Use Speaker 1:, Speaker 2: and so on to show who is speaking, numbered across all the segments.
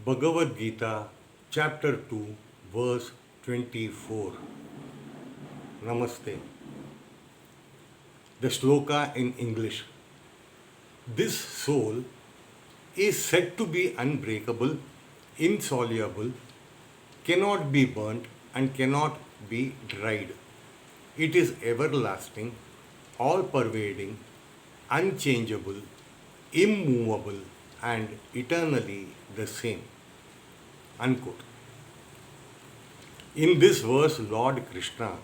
Speaker 1: Bhagavad Gita, chapter 2, verse 24. Namaste. The sloka in English. This soul is said to be unbreakable, insoluble, cannot be burnt, and cannot be dried. It is everlasting, all pervading, unchangeable, immovable, and eternally the same. Unquote. In this verse, Lord Krishna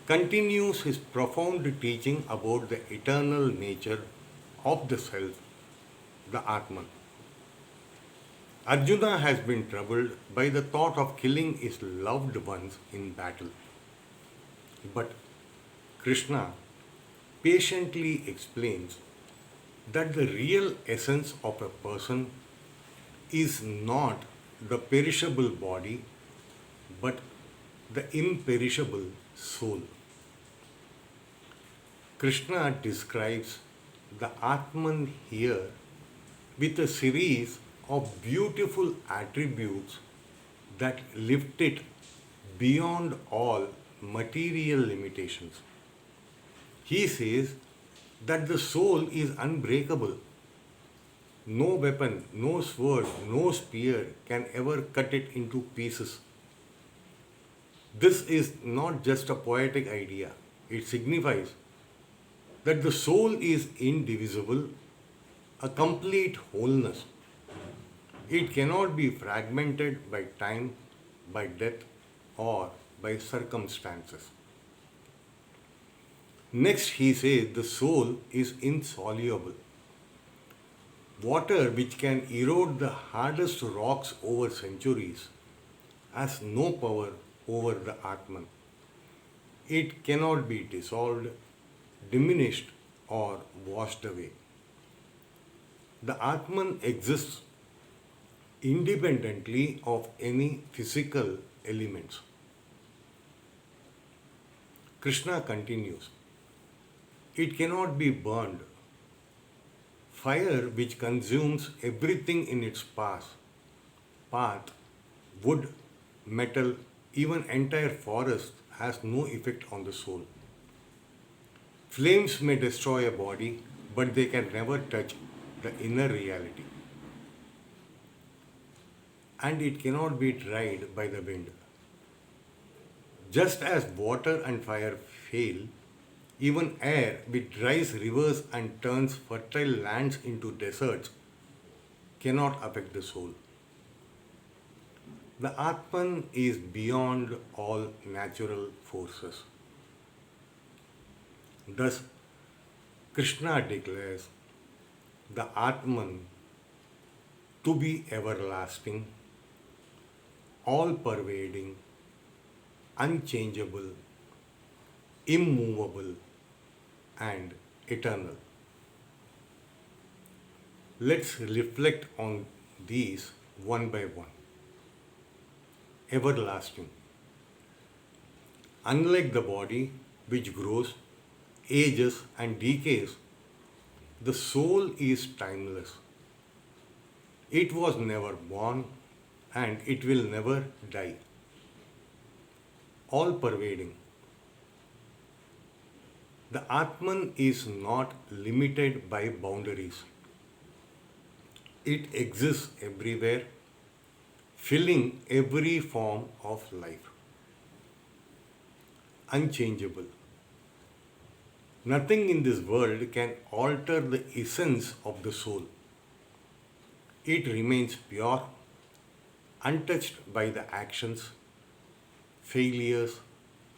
Speaker 1: continues his profound teaching about the eternal nature of the self, the Atman. Arjuna has been troubled by the thought of killing his loved ones in battle. But Krishna patiently explains that the real essence of a person is not the perishable body but the imperishable soul. Krishna describes the Atman here with a series of beautiful attributes that lift it beyond all material limitations. He says that the soul is unbreakable. No weapon, no sword, no spear can ever cut it into pieces. This is not just a poetic idea. It signifies that the soul is indivisible, a complete wholeness. It cannot be fragmented by time, by death, or by circumstances. Next, he says the soul is insoluble. Water, which can erode the hardest rocks over centuries, has no power over the Atman. It cannot be dissolved, diminished, or washed away. The Atman exists independently of any physical elements. Krishna continues, it cannot be burned. Fire, which consumes everything in its path, wood, metal, even entire forest, has no effect on the soul. Flames may destroy a body, but they can never touch the inner reality. And it cannot be dried by the wind. Just as water and fire fail, even air, which dries rivers and turns fertile lands into deserts, cannot affect the soul. The Atman is beyond all natural forces. Thus, Krishna declares the Atman to be everlasting, all-pervading, unchangeable, immovable, and eternal. Let's reflect on these one by one. Everlasting. Unlike the body, which grows, ages, and decays, the soul is timeless. It was never born and it will never die. All pervading. The Atman is not limited by boundaries. It exists everywhere, filling every form of life. Unchangeable. Nothing in this world can alter the essence of the soul. It remains pure, untouched by the actions, failures,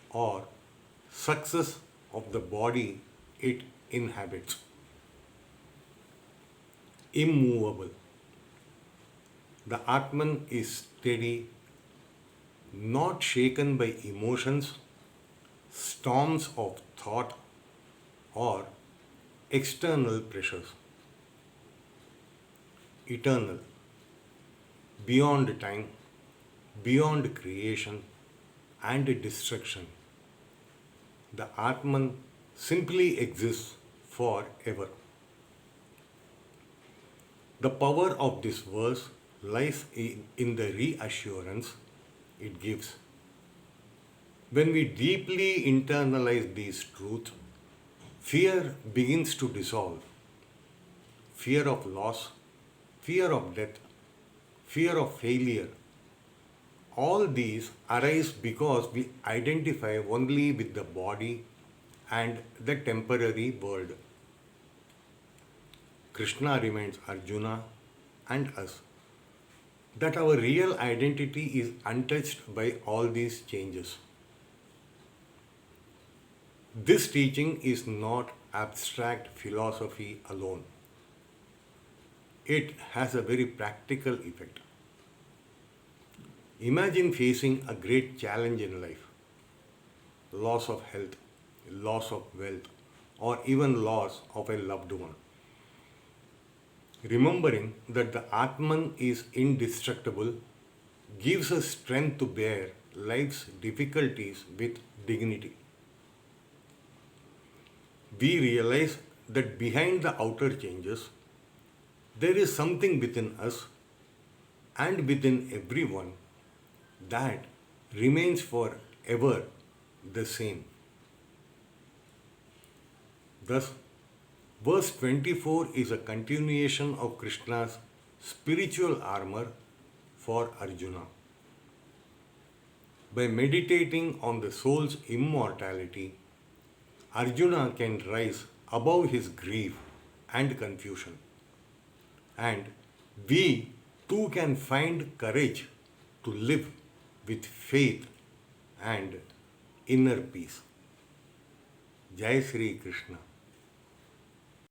Speaker 1: or success of the body it inhabits. Immovable. The Atman is steady, not shaken by emotions, storms of thought, or external pressures. Eternal. Beyond time, beyond creation and destruction. The Atman simply exists forever. The power of this verse lies in the reassurance it gives. When we deeply internalize these truths, fear begins to dissolve. Fear of loss, fear of death, fear of failure. All these arise because we identify only with the body and the temporary world. Krishna reminds Arjuna and us that our real identity is untouched by all these changes. This teaching is not abstract philosophy alone. It has a very practical effect. Imagine facing a great challenge in life: loss of health, loss of wealth, or even loss of a loved one. Remembering that the Atman is indestructible gives us strength to bear life's difficulties with dignity. We realize that behind the outer changes, there is something within us and within everyone that remains forever the same. Thus, verse 24 is a continuation of Krishna's spiritual armor for Arjuna. By meditating on the soul's immortality, Arjuna can rise above his grief and confusion. And we too can find courage to live with faith and inner peace. Jai Sri Krishna.